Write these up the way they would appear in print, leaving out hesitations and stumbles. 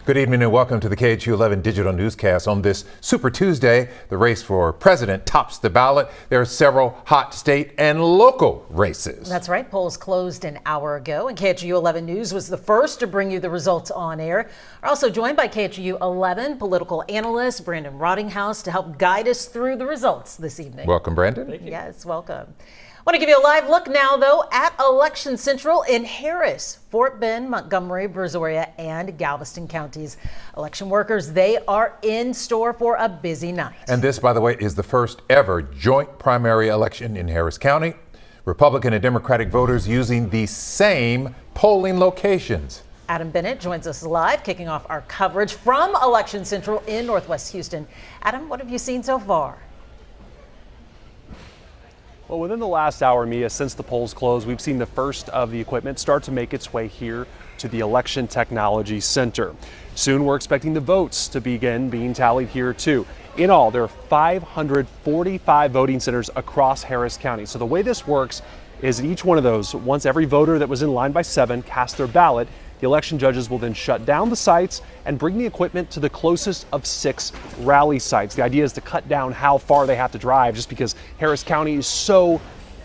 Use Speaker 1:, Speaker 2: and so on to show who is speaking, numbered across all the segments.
Speaker 1: Good evening and welcome to the KHOU 11 digital newscast. On this Super Tuesday, the race for president tops the ballot. There are several hot state and local races.
Speaker 2: That's right. Polls closed an hour ago, and KHOU 11 News was the first to bring you the results on air. We're also joined by KHOU 11 political analyst Brandon Rottinghouse to help guide us through the results this evening.
Speaker 1: Welcome, Brandon.
Speaker 2: Thank you. Yes, welcome. I want to give you a live look now, though, at Election Central in Harris, Fort Bend, Montgomery, Brazoria, and Galveston counties. Election workers, they are in store for a busy night. And
Speaker 1: this, by the way, is the first ever joint primary election in Harris County. Republican and Democratic voters using the same polling locations.
Speaker 2: Adam Bennett joins us live, kicking off our coverage from Election Central in Northwest Houston. Adam, what have you seen so far?
Speaker 3: Well, within the last hour, Mia, since the polls closed, we've seen the first of the equipment start to make its way here to the Election Technology Center. Soon, we're expecting the votes to begin being tallied here, too. In all, there are 545 voting centers across Harris County. So the way this works is at each one of those, once every voter that was in line by 7 cast their ballot, the election judges will then shut down the sites and bring the equipment to the closest of 6 rally sites. The idea is to cut down how far they have to drive just because Harris County is so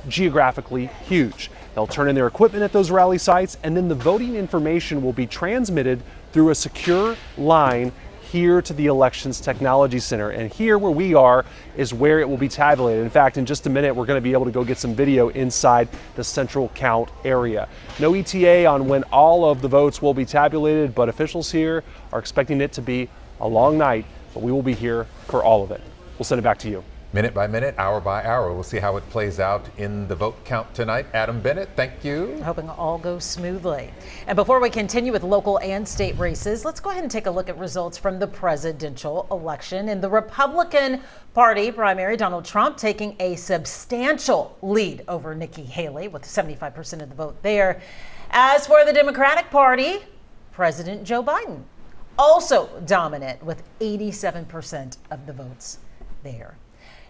Speaker 3: geographically huge. They'll turn in their equipment at those rally sites, and then the voting information will be transmitted through a secure line here to the Elections Technology Center. And here where we are is where it will be tabulated. In fact, in just a minute, we're going to be able to go get some video inside the central count area. No ETA on when all of the votes will be tabulated, but officials here are expecting it to be a long night, but we will be here for all of it. We'll send it back to you.
Speaker 1: Minute by minute, hour by hour. We'll see how it plays out in the vote count tonight. Adam Bennett, thank you.
Speaker 2: Hoping all goes smoothly. And before we continue with local and state races, let's go ahead and take a look at results from the presidential election. In the Republican Party primary, Donald Trump taking a substantial lead over Nikki Haley with 75% of the vote there. As for the Democratic Party, President Joe Biden also dominant with 87% of the votes there.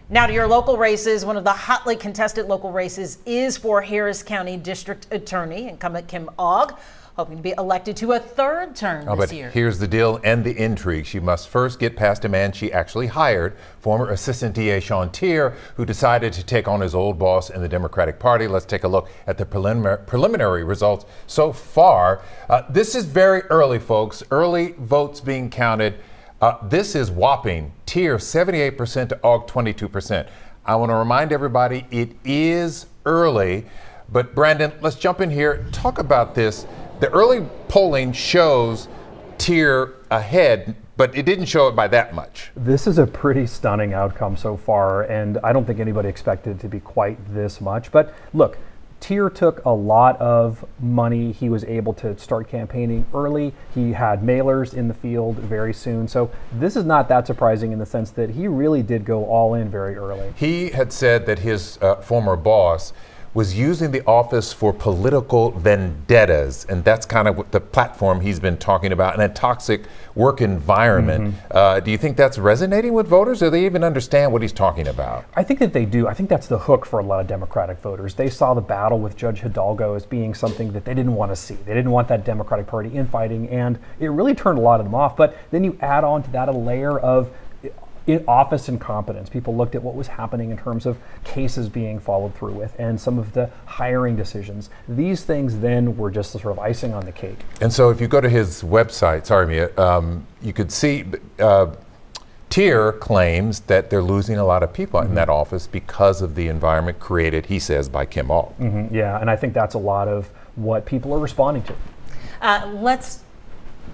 Speaker 2: Now to your local races. One of the hotly contested local races is for Harris County District Attorney incumbent Kim Ogg, hoping to be elected to a 3rd term this year.
Speaker 1: Here's the deal and the intrigue. She must first get past a man she actually hired, former Assistant DA Sean Tier, who decided to take on his old boss in the Democratic Party. Let's take a look at the preliminary results so far. This is very early, folks. Early votes being counted. This is whopping. Tier 78% to Ogg 22%. I want to remind everybody it is early, but Brandon, let's jump in here. Talk about this. The early polling shows Tier ahead, but it didn't show it by that much.
Speaker 4: This is a pretty stunning outcome so far, and I don't think anybody expected it to be quite this much. But look, Tier took a lot of money. He was able to start campaigning early. He had mailers in the field very soon. So this is not that surprising in the sense that he really did go all in very early.
Speaker 1: He had said that his former boss was using the office for political vendettas, and that's kind of what the platform he's been talking about, in a toxic work environment. Do you think that's resonating with voters, or do they even understand what he's talking about?
Speaker 4: I think that they do. I think that's the hook for a lot of Democratic voters. They saw the battle with Judge Hidalgo as being something that they didn't want to see. They didn't want that Democratic Party infighting, and it really turned a lot of them off. But then you add on to that a layer of office incompetence. People looked at what was happening in terms of cases being followed through with and some of the hiring decisions. These things then were just sort of icing on the cake.
Speaker 1: And so if you go to his website, sorry Mia, you could see Tier claims that they're losing a lot of people in that office because of the environment created, he says, by Kim Ogg.
Speaker 4: Yeah, and I think that's a lot of what people are responding to.
Speaker 2: Let's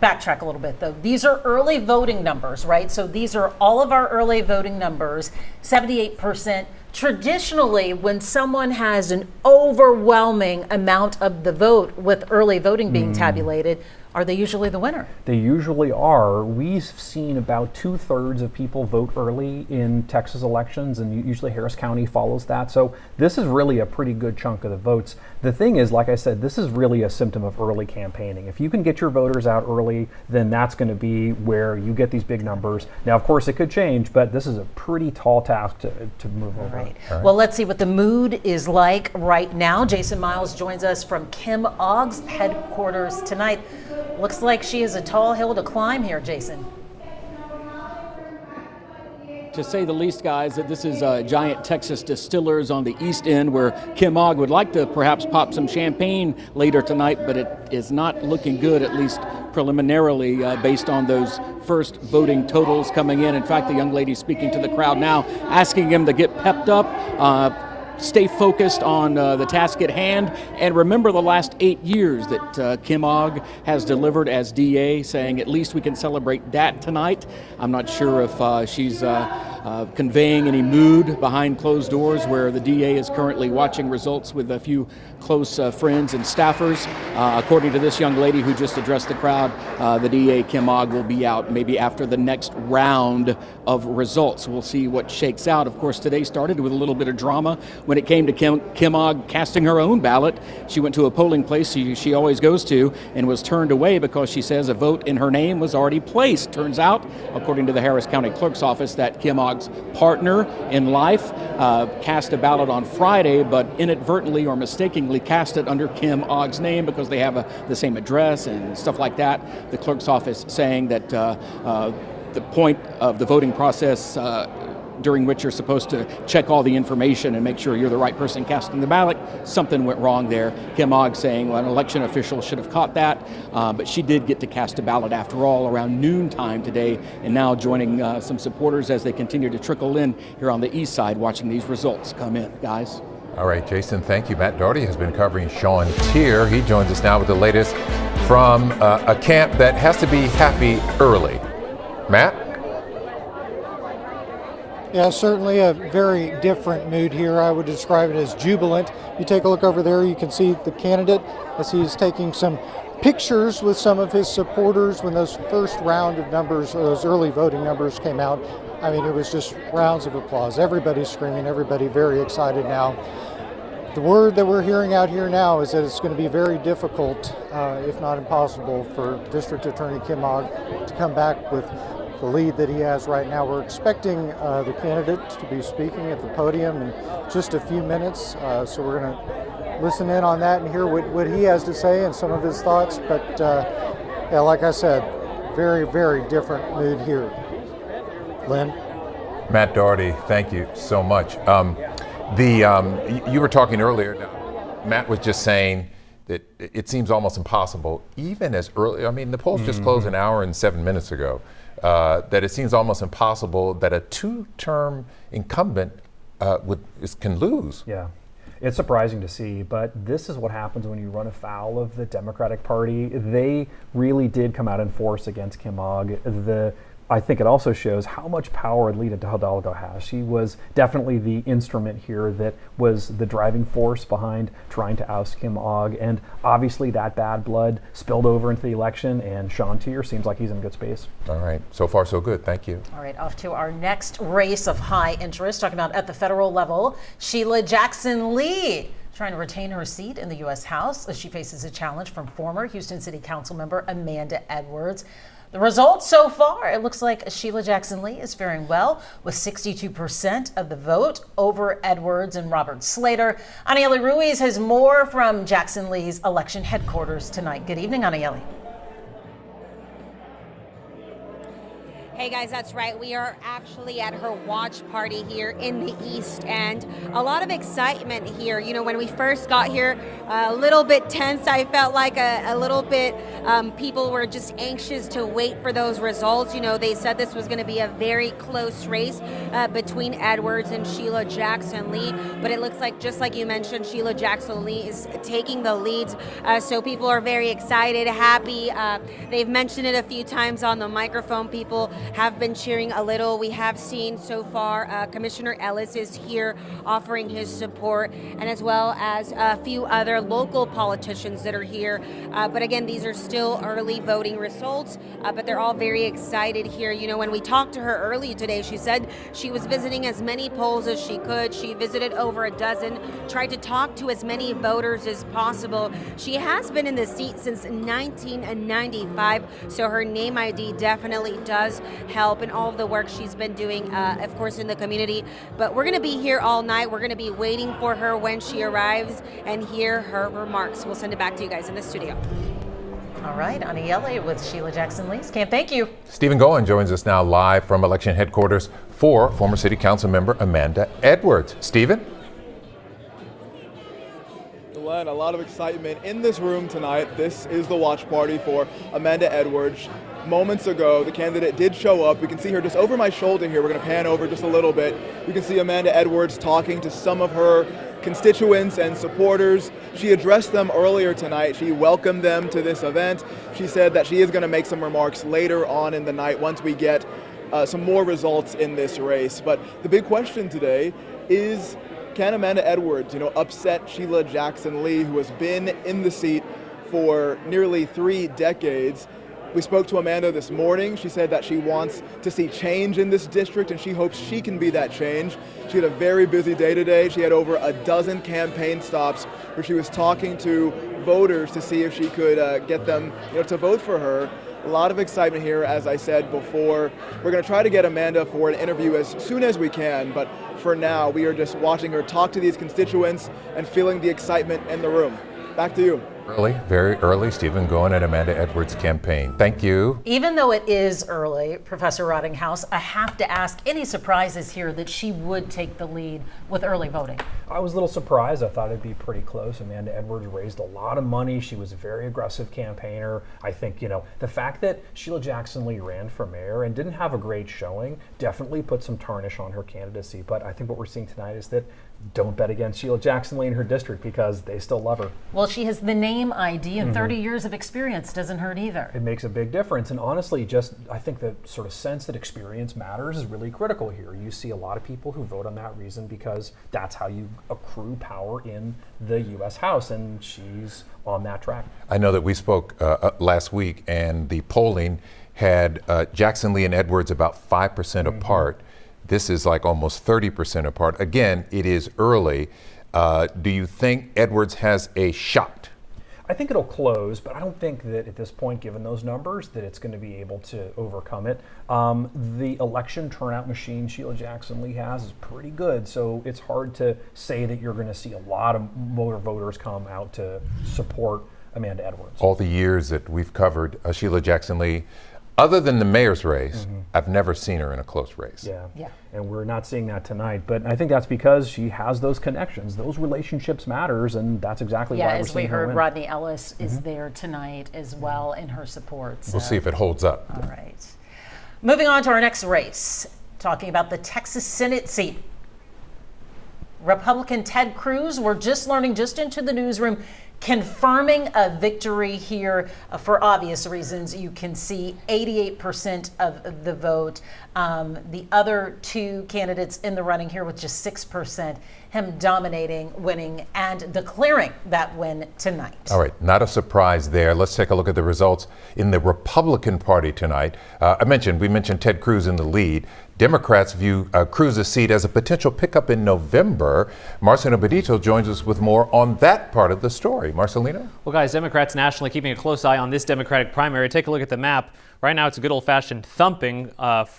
Speaker 2: backtrack a little bit, though. These are early voting numbers, right? So these are all of our early voting numbers, 78%. Traditionally, when someone has an overwhelming amount of the vote with early voting being tabulated, are they usually the winner?
Speaker 4: They usually are. We've seen about 2/3 of people vote early in Texas elections, and usually Harris County follows that. So this is really a pretty good chunk of the votes the thing is, like I said, this is really a symptom of early campaigning. If you can get your voters out early, then that's going to be where you get these big numbers. Now, of course, it could change, but this is a pretty tall task to move over.
Speaker 2: All right. Well, let's see what the mood is like right now. Jason Miles joins us from KHOU's headquarters tonight. Looks like she has a tall hill to climb here, Jason.
Speaker 5: To say the least, guys, that this is Giant Texas Distillers on the East End, where Kim Ogg would like to perhaps pop some champagne later tonight, but it is not looking good, at least preliminarily, based on those first voting totals coming in. In fact, the young lady speaking to the crowd now, asking him to get pepped up, stay focused on the task at hand, and remember the last 8 years that Kim Ogg has delivered as DA, saying at least we can celebrate that tonight. I'm not sure if she's conveying any mood behind closed doors, where the DA is currently watching results with a few close friends and staffers. According to this young lady who just addressed the crowd, the DA, Kim Ogg, will be out maybe after the next round of results. We'll see what shakes out. Of course, today started with a little bit of drama when it came to Kim Ogg casting her own ballot. She went to a polling place she always goes to and was turned away because she says a vote in her name was already placed. Turns out, according to the Harris County Clerk's office, that Kim Ogg's partner in life cast a ballot on Friday, but inadvertently or mistakenly cast it under Kim Ogg's name because they have the same address and stuff like that. The clerk's office saying that the point of the voting process during which you're supposed to check all the information and make sure you're the right person casting the ballot, something went wrong there. Kim Ogg saying, well, an election official should have caught that, but she did get to cast a ballot after all around noontime today, and now joining some supporters as they continue to trickle in here on the east side, watching these results come in, guys.
Speaker 1: All right, Jason, thank you. Matt Doherty has been covering Sean Tier. He joins us now with the latest from a camp that has to be happy early. Matt?
Speaker 6: Yeah, certainly a very different mood here. I would describe it as jubilant. You take a look over there, you can see the candidate as he's taking some pictures with some of his supporters when those first round of numbers, those early voting numbers came out. I mean, it was just rounds of applause. Everybody's screaming, everybody very excited now. The word that we're hearing out here now is that it's going to be very difficult, if not impossible, for District Attorney Kim Ogg to come back with the lead that he has right now. We're expecting the candidate to be speaking at the podium in just a few minutes, so we're going to listen in on that and hear what he has to say and some of his thoughts. But yeah, like I said, very, very different mood here. Lynn?
Speaker 1: Matt Doherty, thank you so much. You were talking earlier, Matt was just saying that it seems almost impossible, even as early, I mean, the polls just closed an hour and 7 minutes ago, that it seems almost impossible that a two-term incumbent can lose.
Speaker 4: Yeah. It's surprising to see, but this is what happens when you run afoul of the Democratic Party. They really did come out in force against Kim Ogg. I think it also shows how much power Elly Hidalgo has. She was definitely the instrument here that was the driving force behind trying to oust Kim Ogg, and obviously that bad blood spilled over into the election, and Sean Tier seems like he's in good space.
Speaker 1: All right, so far so good, thank you.
Speaker 2: All right, off to our next race of high interest, talking about at the federal level, Sheila Jackson Lee trying to retain her seat in the U.S. House as she faces a challenge from former Houston City Council member Amanda Edwards. The results so far, it looks like Sheila Jackson Lee is faring well with 62% of the vote over Edwards and Robert Slater. Elly Ruiz has more from Jackson Lee's election headquarters tonight. Good evening, Elly.
Speaker 7: Hey guys, that's right. We are actually at her watch party here in the East End. A lot of excitement here. You know, when we first got here, a little bit tense. I felt like a little bit, people were just anxious to wait for those results. You know, they said this was going to be a very close race between Edwards and Sheila Jackson Lee. But it looks like, just like you mentioned, Sheila Jackson Lee is taking the leads. So people are very excited, happy. They've mentioned it a few times on the microphone. People have been cheering a little. We have seen so far Commissioner Ellis is here offering his support, and as well as a few other local politicians that are here. But again, these are still early voting results, but they're all very excited here. You know, when we talked to her early today, she said she was visiting as many polls as she could. She visited over a dozen, tried to talk to as many voters as possible. She has been in the seat since 1995, so her name ID definitely does help in all of the work she's been doing, of course, in the community. But we're going to be here all night. We're going to be waiting for her when she arrives and hear her remarks. We'll send it back to you guys in the studio.
Speaker 2: All right, Dyalla with Sheila Jackson Lee. Cam, thank you.
Speaker 1: Stephen Goen joins us now live from election headquarters for former City Council member Amanda Edwards. Stephen?
Speaker 8: A lot of excitement in this room tonight. This is the watch party for Amanda Edwards. Moments ago, the candidate did show up. We can see her just over my shoulder here. We're going to pan over just a little bit. You can see Amanda Edwards talking to some of her constituents and supporters. She addressed them earlier tonight. She welcomed them to this event. She said that she is going to make some remarks later on in the night once we get some more results in this race. But the big question today is, can Amanda Edwards, upset Sheila Jackson Lee, who has been in the seat for nearly 3 decades? We spoke to Amanda this morning. She said that she wants to see change in this district, and she hopes she can be that change. She had a very busy day today. She had over a dozen campaign stops where she was talking to voters to see if she could get them to vote for her. A lot of excitement here, as I said before. We're going to try to get Amanda for an interview as soon as we can, but for now, we are just watching her talk to these constituents and feeling the excitement in the room. Back to you.
Speaker 1: Early, very early, Stephen Goen at Amanda Edwards' campaign. Thank you.
Speaker 2: Even though it is early, Professor Rottinghouse, I have to ask, any surprises here that she would take the lead with early voting?
Speaker 4: I was a little surprised. I thought it'd be pretty close. Amanda Edwards raised a lot of money. She was a very aggressive campaigner. I think, the fact that Sheila Jackson Lee ran for mayor and didn't have a great showing definitely put some tarnish on her candidacy. But I think what we're seeing tonight is that don't bet against Sheila Jackson Lee in her district because they still love her.
Speaker 2: Well, she has the name ID and 30 years of experience doesn't hurt either.
Speaker 4: It makes a big difference. And honestly, I think the sort of sense that experience matters is really critical here. You see a lot of people who vote on that reason because that's how you accrue power in the U.S. House, and she's on that track.
Speaker 1: I know that we spoke last week, and the polling had Jackson Lee and Edwards about 5% apart. This is like almost 30% apart. Again, it is early. Do you think Edwards has a shot?
Speaker 4: I think it'll close, but I don't think that at this point, given those numbers, that it's going to be able to overcome it. The election turnout machine Sheila Jackson Lee has is pretty good, so it's hard to say that you're going to see a lot of more voters come out to support Amanda Edwards.
Speaker 1: All the years that we've covered Sheila Jackson Lee, other than the mayor's race, I've never seen her in a close race.
Speaker 4: Yeah. And we're not seeing that tonight. But I think that's because she has those connections. Those relationships matters, and that's exactly why we're seeing her win.
Speaker 2: As we heard, Rodney Ellis is there tonight as well in her support. So.
Speaker 1: We'll see if it holds up.
Speaker 2: All right. Moving on to our next race, talking about the Texas Senate seat. Republican Ted Cruz, we're just learning just into the newsroom, confirming a victory here for obvious reasons. You can see 88% of the vote. The other 2 candidates in the running here with just 6%, him dominating, winning, and declaring that win tonight.
Speaker 1: All right, not a surprise there. Let's take a look at the results in the Republican Party tonight. We mentioned Ted Cruz in the lead. Democrats view Cruz's seat as a potential pickup in November. Marcelino Benito joins us with more on that part of the story. Marcelino?
Speaker 9: Well, guys, Democrats nationally keeping a close eye on this Democratic primary. Take a look at the map. Right now, it's a good old-fashioned thumping.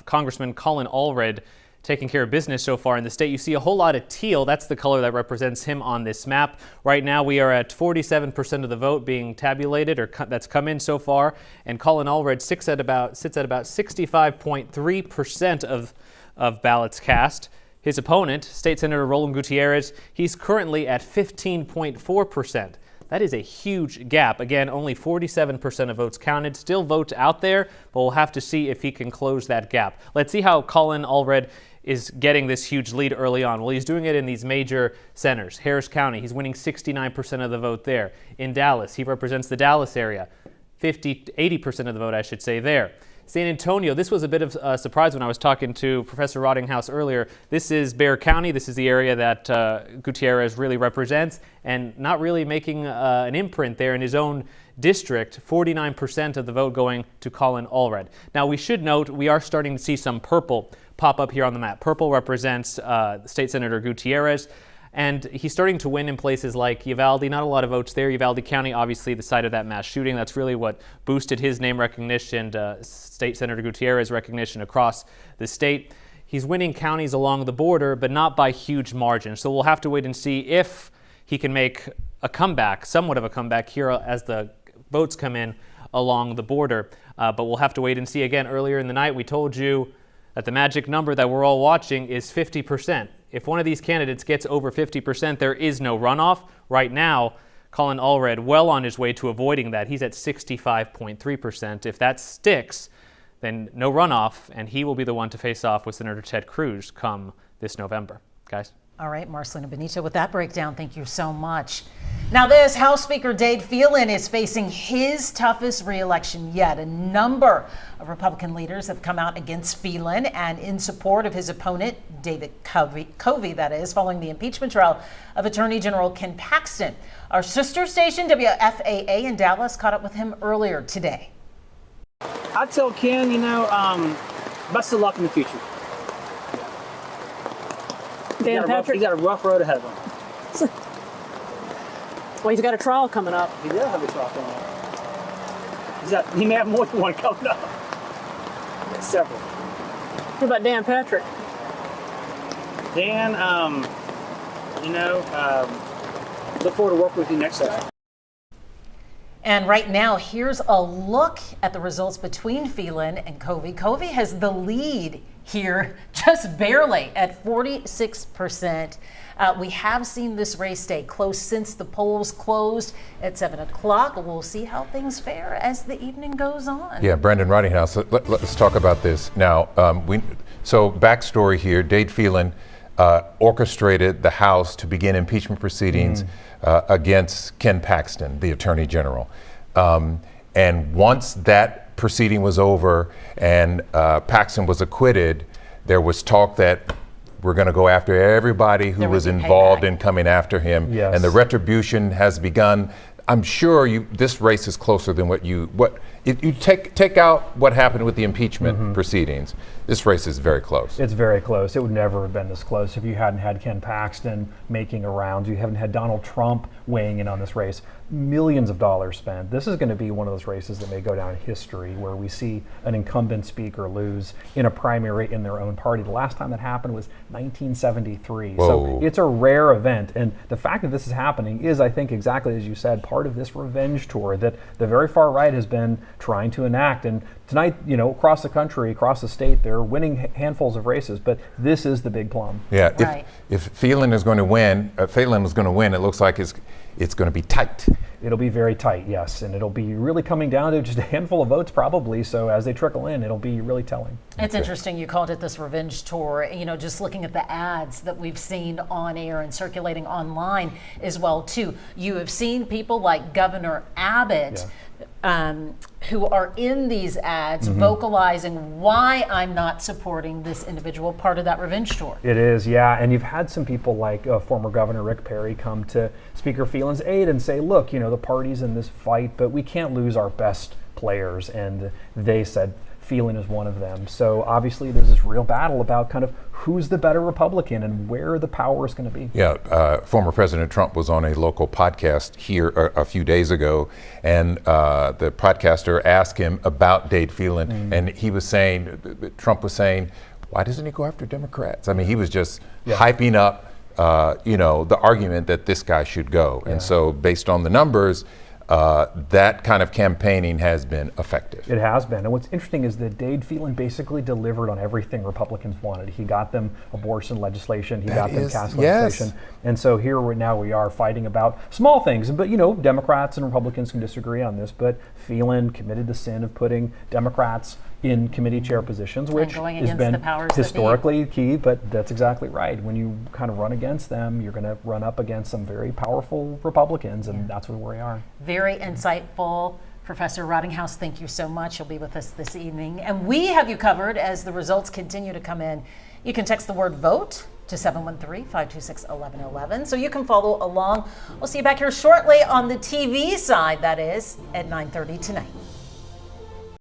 Speaker 9: Congressman Colin Allred taking care of business so far in the state. You see a whole lot of teal. That's the color that represents him on this map. Right now, we are at 47% of the vote being tabulated, or that's come in so far. And Colin Allred sits at about 65.3% of ballots cast. His opponent, State Senator Roland Gutierrez, he's currently at 15.4%. That is a huge gap. Again, only 47% of votes counted. Still votes out there, but we'll have to see if he can close that gap. Let's see how Colin Allred is getting this huge lead early on. Well, he's doing it in these major centers. Harris County, he's winning 69% of the vote there. In Dallas, he represents the Dallas area. 80% of the vote, I should say, there. San Antonio, this was a bit of a surprise when I was talking to Professor Rottinghouse earlier. This is Bexar County. This is the area that Gutierrez really represents, and not really making an imprint there in his own district. 49% of the vote going to Colin Allred. Now, we should note we are starting to see some purple pop up here on the map. Purple represents State Senator Gutierrez. And he's starting to win in places like Uvalde. Not a lot of votes there. Uvalde County, obviously the site of that mass shooting. That's really what boosted his name recognition, State Senator Gutierrez recognition across the state. He's winning counties along the border, but not by huge margins. So we'll have to wait and see if he can make a comeback, somewhat of a comeback here as the votes come in along the border. But we'll have to wait and see. Again, earlier in the night, we told you that the magic number that we're all watching is 50%. If one of these candidates gets over 50%, there is no runoff. Right now, Colin Allred well on his way to avoiding that. He's at 65.3%. If that sticks, then no runoff, and he will be the one to face off with Senator Ted Cruz come this November. Guys?
Speaker 2: All right, Marcelina Benito with that breakdown. Thank you so much. Now, this House Speaker Dade Phelan is facing his toughest re-election yet. A number of Republican leaders have come out against Phelan and in support of his opponent, David Covey, that is, following the impeachment trial of Attorney General Ken Paxton. Our sister station, WFAA in Dallas, caught up with him earlier today.
Speaker 10: I tell Ken, best of luck in the future.
Speaker 11: Dan Patrick.
Speaker 10: He's got a rough road ahead of him.
Speaker 11: Well, he's got a trial coming up.
Speaker 10: He does have a trial coming up. He may have more than one coming up. Several.
Speaker 11: What about Dan Patrick?
Speaker 10: Dan, look forward to working with you next session.
Speaker 2: And right now, here's a look at the results between Phelan and Covey. Covey has the lead here, just barely at 46%. We have seen this race stay close since the polls closed at 7 o'clock. We'll see how things fare as the evening goes on.
Speaker 1: Yeah, Brendan Rottinghouse, let's talk about this. Now, so backstory here, Dade Phelan orchestrated the House to begin impeachment proceedings against Ken Paxton, the Attorney General. And once that proceeding was over and Paxton was acquitted, there was talk that we're going to go after everybody who was involved in coming after him.
Speaker 4: Yes.
Speaker 1: And the retribution has begun. I'm sure this race is closer than if you take out what happened with the impeachment proceedings. This race is very close.
Speaker 4: It's very close. It would never have been this close if you hadn't had Ken Paxton making a round. You haven't had Donald Trump weighing in on this race. Millions of dollars spent. This is going to be one of those races that may go down in history where we see an incumbent speaker lose in a primary in their own party. The last time that happened was 1973.
Speaker 1: Whoa.
Speaker 4: So it's a rare event. And the fact that this is happening is, I think, exactly as you said, part of this revenge tour that the very far right has been trying to enact. And tonight, across the country, across the state, they're winning handfuls of races, but this is the big plum.
Speaker 1: Yeah,
Speaker 2: Right.
Speaker 1: if Phelan is going to win, it looks like it's going to be tight.
Speaker 4: It'll be very tight, yes, and it'll be really coming down to just a handful of votes probably, so as they trickle in, it'll be really telling.
Speaker 2: It's interesting you called it this revenge tour, just looking at the ads that we've seen on air and circulating online as well, too. You have seen people like Governor Abbott who are in these ads vocalizing why I'm not supporting this individual, part of that revenge tour.
Speaker 4: It is, yeah, and you've had some people like former Governor Rick Perry come to Speaker Phelan's aid and say, look, the party's in this fight, but we can't lose our best players, and they said Phelan is one of them. So obviously there's this real battle about kind of who's the better Republican and where the power is going to be.
Speaker 1: Yeah, former President Trump was on a local podcast here a few days ago, and the podcaster asked him about Dade Phelan, and Trump was saying, why doesn't he go after Democrats? I mean, he was just hyping up, the argument that this guy should go. And so based on the numbers, that kind of campaigning has been effective.
Speaker 4: It has been. And what's interesting is that Dade Phelan basically delivered on everything Republicans wanted. He got them abortion legislation. He got them caste legislation. And so now we are fighting about small things. But, Democrats and Republicans can disagree on this. But Phelan committed the sin of putting Democrats in committee chair positions, which has been historically key, but that's exactly right. When you kind of run against them, you're going to run up against some very powerful Republicans, and that's where we are.
Speaker 2: Very insightful Professor Rottinghouse, thank you so much. You'll be with us this evening. And we have you covered as the results continue to come in. You can text the word VOTE to 713-526-1111 so you can follow along. We'll see you back here shortly on the TV side, that is, at 9:30 tonight.